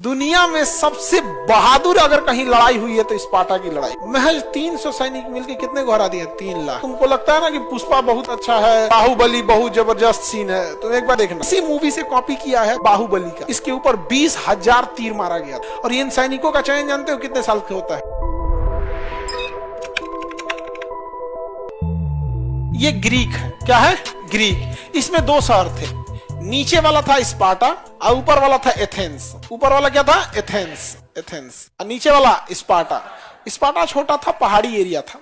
दुनिया में सबसे बहादुर अगर कहीं लड़ाई हुई है तो स्पार्टा की लड़ाई। महज 300 सैनिक मिलकर कितने को हरा दिया? 3 लाख। तुमको लगता है ना कि पुष्पा बहुत अच्छा है, बाहुबली बहुत जबरदस्त सीन है, तो एक बार देखना, इसी मूवी से कॉपी किया है बाहुबली का। इसके ऊपर 20,000 तीर मारा गया और इन सैनिकों का चयन जानते हो कितने साल के होता है? ये ग्रीक है। क्या है? ग्रीक। इसमें 2 शहर थे, नीचे वाला था स्पार्टा और ऊपर वाला था एथेंस। ऊपर वाला क्या था? एथेंस और नीचे वाला स्पार्टा। स्पार्टा छोटा था, पहाड़ी एरिया था।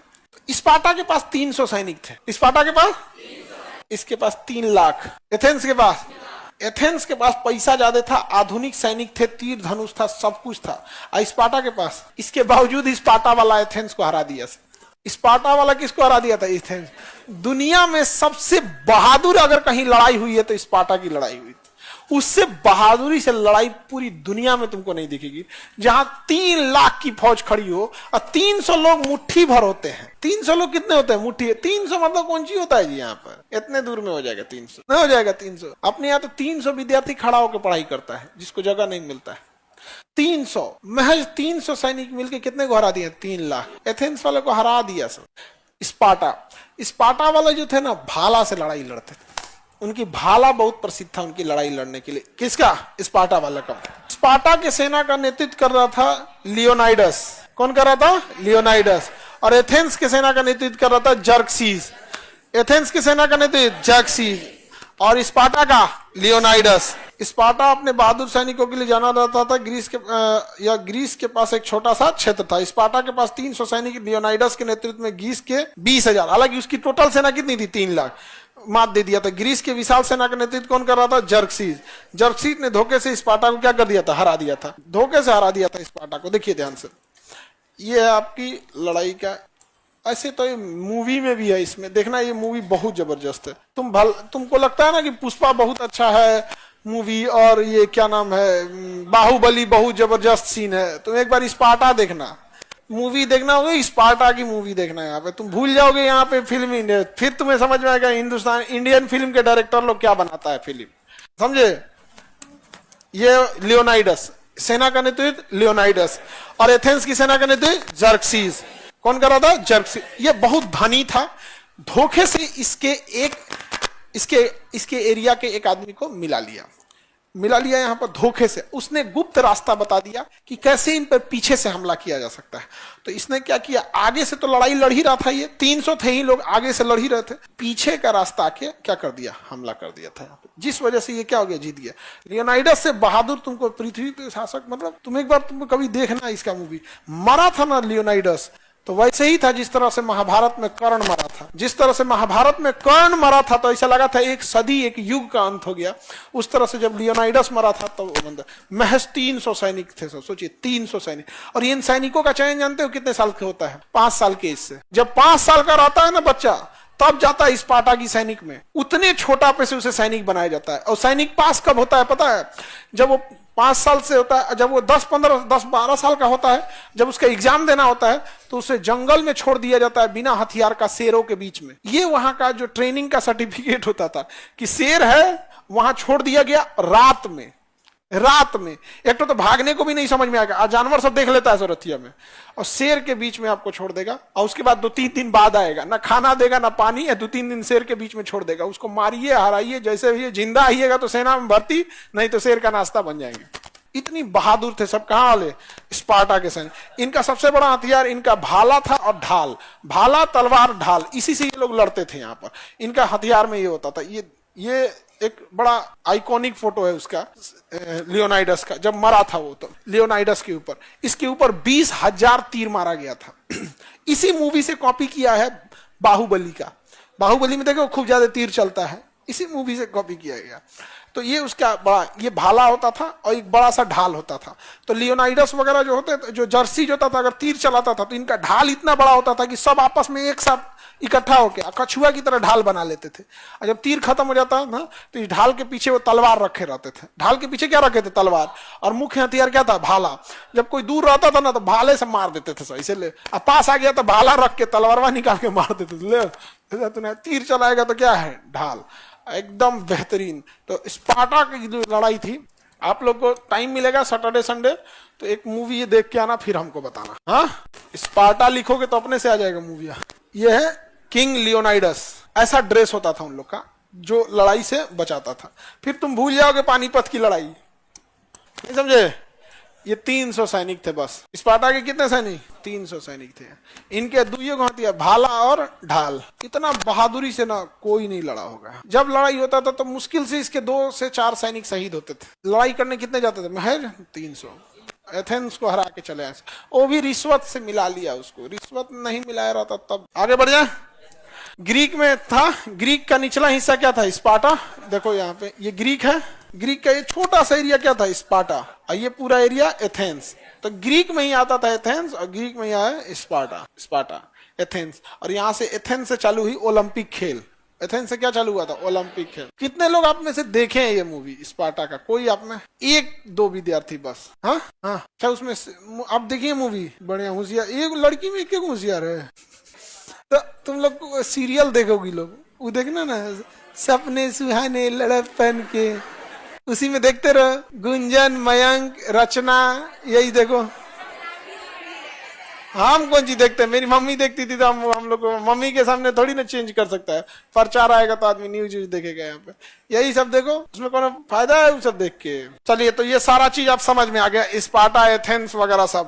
स्पार्टा के पास 300 सैनिक थे। स्पार्टा के पास 300। इसके पास 3 लाख। एथेंस के पास पैसा ज्यादा था, आधुनिक सैनिक थे, तीर धनुष था, सब कुछ था। और स्पार्टा के पास, इसके बावजूद स्पार्टा वाला एथेंस को हरा दिया। स्पार्टा वाला किसको हरा दिया था? एथेंस। दुनिया में सबसे बहादुर अगर कहीं लड़ाई हुई है तो स्पार्टा की लड़ाई हुई थी। उससे बहादुरी से लड़ाई पूरी दुनिया में तुमको नहीं दिखेगी, जहां 3 लाख की फौज खड़ी हो और 300 लोग मुट्ठी भर होते हैं। 300 लोग कितने होते हैं? मुट्ठी। 300 मतलब कौन सी होता है जी? यहाँ पर इतने दूर में हो जाएगा 300? नहीं हो जाएगा 300। अपने यहाँ तो 300 विद्यार्थी खड़ा होकर पढ़ाई करता है, जिसको जगह नहीं मिलता है। 300, महज 300 सैनिक मिलके कितने को हरा दिया? 3 लाख। एथेंस वाले को हरा दिया सब। स्पार्टा वाले जो थे ना, भाला से लड़ाई लड़ते थे। उनकी भाला बहुत प्रसिद्ध था उनकी लड़ाई लड़ने के लिए। किसका? स्पार्टा वाला का। स्पार्टा के सेना का नेतृत्व कर रहा था लियोनाइडस। कौन कर रहा था? लियोनाइडस। और एथेंस के सेना का नेतृत्व कर रहा था जर्क्सीज। एथेंस की सेना का नेतृत्व जर्क्सीज और स्पार्टा का लियोनाइडस। स्पार्टा अपने बहादुर सैनिकों के लिए जाना जाता था। ग्रीस के पास एक छोटा सा क्षेत्र था। स्पार्टा के पास 300 सैनिक, लियोनाइडस के नेतृत्व में ग्रीस के 20,000। हालांकि उसकी टोटल सेना कितनी थी? 3 लाख। मात दे दिया था। ग्रीस के विशाल सेना का नेतृत्व कौन कर रहा था? जर्क्सीज ने धोखे से स्पार्टा को क्या कर दिया था? हरा दिया था। धोखे से हरा दिया था स्पार्टा को। देखिए ध्यान से, ये है आपकी लड़ाई का। ऐसे तो ये मूवी में भी है, इसमें देखना, ये मूवी बहुत जबरदस्त है। तुमको लगता है ना कि पुष्पा बहुत अच्छा है मूवी, और ये क्या नाम है, बाहुबली बहुत जबरदस्त सीन है, तुम एक बार स्पार्टा देखना, मूवी देखना होगा, स्पार्टा की मूवी देखना। यहाँ पे तुम भूल जाओगे यहाँ पे फिल्म इंडिया, फिर तुम्हें समझ में आएगा इंडियन फिल्म के डायरेक्टर लोग क्या बनाता है फिल्म, समझे? ये लियोनाइडस, सेना का नेतृत्व लियोनाइडस, और एथेंस की सेना का नेतृत्व जर्क्सीज। कौन कर रहा था? जर्क्सीज। ये बहुत धनी था। धोखे से इसके एरिया के एक आदमी को मिला लिया यहाँ पर धोखे से। उसने गुप्त रास्ता बता दिया कि कैसे इन पर पीछे से हमला किया जा सकता है। तो इसने क्या किया, आगे से तो लड़ाई लड़ ही रहा था, ये 300 थे ही लोग, आगे से लड़ ही रहे थे, पीछे का रास्ता आके क्या कर दिया? हमला कर दिया था यहाँ पे, जिस वजह से ये क्या हो गया? जीत गया। लियोनाइडस से बहादुर तुमको पृथ्वी पे शासक, मतलब तुम एक बार तुमको कभी देखना इसका मूवी। मरा था ना लियोनाइडस, तो वैसे ही था जिस तरह से महाभारत में कर्ण मरा था। जिस तरह से महाभारत में कर्ण मरा था तो ऐसा लगा था एक सदी, एक युग का अंत हो गया। उस तरह से जब लियोनाइडस मरा था तो महज 300 सैनिक थे। सोचिए 300 सैनिक। और इन सैनिकों का चयन जानते हो कितने साल के होता है? 5 साल के। इससे जब 5 साल का रहता है ना बच्चा, तब जाता है स्पार्टा की सैनिक में। उतने छोटा पे से उसे सैनिक बनाया जाता है। और सैनिक पास कब होता है पता है? जब वो 5 साल से होता है, जब वो 10-12 साल का होता है, जब उसका एग्जाम देना होता है, तो उसे जंगल में छोड़ दिया जाता है बिना हथियार का, शेरों के बीच में। ये वहां का जो ट्रेनिंग का सर्टिफिकेट होता था कि शेर है, वहां छोड़ दिया गया रात में। एक तो भागने को भी नहीं समझ में आएगा, आज जानवर सब देख लेता है सोरथिया में, और शेर के बीच में आपको छोड़ देगा। और उसके बाद 2-3 दिन बाद आएगा, ना खाना देगा ना पानी, या 2-3 दिन शेर के बीच में छोड़ देगा। उसको मारिए, हराइए, जैसे भी जिंदा आइएगा तो सेना में भर्ती, नहीं तो शेर का नाश्ता बन जाएंगे। इतनी बहादुर थे सब। कहां वाले? स्पार्टा के सैनिक। इनका सबसे बड़ा हथियार इनका भाला था और ढाल। भाला, तलवार, ढाल, इसी से ये लोग लड़ते थे। यहाँ पर इनका हथियार में ये होता था। ये एक बड़ा आइकॉनिक फोटो है उसका, लियोनाइडस का, जब मरा था वो। तो लियोनाइडस के ऊपर, इसके ऊपर 20,000 तीर मारा गया था। इसी मूवी से कॉपी किया है बाहुबली का। बाहुबली में देखो खूब ज्यादा तीर चलता है, इसी मूवी से कॉपी किया गया। तो ये उसका बड़ा, ये भाला होता था और एक बड़ा सा ढाल होता था। तो लियोनाइडस वगैरह जो होते, जो जर्सीज होता था, अगर तीर चलाता था तो इनका ढाल इतना बड़ा होता था कि सब आपस में एक साथ इकट्ठा होकर कछुआ की तरह ढाल बना लेते थे। और जब तीर खत्म हो जाता ना, तो इस ढाल के पीछे वो तलवार रखे रहते थे। ढाल के पीछे क्या रखे थे? तलवार। और मुख्य हथियार क्या था? भाला। जब कोई दूर रहता था ना, तो भाले से मार देते थे। ऐसे ले, अब पास आ गया तो भाला रख के तलवारवा निकाल के मार देते थे। ले तीर चलाएगा तो क्या है? ढाल। एकदम बेहतरीन। तो स्पार्टा की जो लड़ाई थी, आप लोग को टाइम मिलेगा सैटरडे संडे तो एक मूवी ये देख के आना, फिर हमको बताना। हाँ, स्पार्टा लिखोगे तो अपने से आ जाएगा मूवी। ये है किंग लियोनाइडस। ऐसा ड्रेस होता था उन लोग का जो लड़ाई से बचाता था। फिर तुम भूल जाओगे पानीपत की लड़ाई, नहीं समझे? ये 300 सैनिक थे बस। स्पार्टा के कितने सैनिक? 300 सैनिक थे। इनके दुइयों हथियार भाला और ढाल। इतना बहादुरी से ना कोई नहीं लड़ा होगा। जब लड़ाई होता था तो मुश्किल से इसके 2 से 4 सैनिक शहीद होते थे। लड़ाई करने कितने जाते थे? महज 300। एथेंस को हरा के चले आए। वो भी रिश्वत से मिला लिया उसको। रिश्वत नहीं मिलाया रहता तब। आगे बढ़ जाए। ग्रीक में था, ग्रीक का निचला हिस्सा क्या था? स्पार्टा। देखो यहाँ पे ये ग्रीक है। ग्रीक का ये छोटा सा एरिया क्या था? स्पार्टा। और ये पूरा एरिया एथेंस। तो ग्रीक में ही आता था एथेंस और ग्रीक में ही आया स्पार्टा। Sparta, Athens. और यहाँ से एथेंस से चालू हुई ओलंपिक खेल। एथेंस से क्या चालू हुआ था? ओलंपिक खेल। कितने लोग आप में से देखे हैं ये मूवी स्पार्टा का? कोई आप में? 1-2 विद्यार्थी बस। हाँ हाँ, अच्छा उसमें आप देखिए मूवी, बढ़िया होशियार। एक लड़की में क्या होशियार है? तो तुम लोग सीरियल देखोगी लोग, वो देखना ना, सपने सुहाने लड़पन के, उसी में देखते रहो। गुंजन, मयंक, रचना, यही देखो। हम कौन चीज देखते हैं? मेरी मम्मी देखती थी तो हम लोग को, मम्मी के सामने थोड़ी ना चेंज कर सकता है। प्रचार आएगा तो आदमी न्यूज देखेगा। यहाँ पे यही सब देखो, उसमें कौन फायदा है वो सब देख के? चलिए, तो ये सारा चीज आप समझ में आ गया, स्पार्टा, एथेंस वगैरह सब।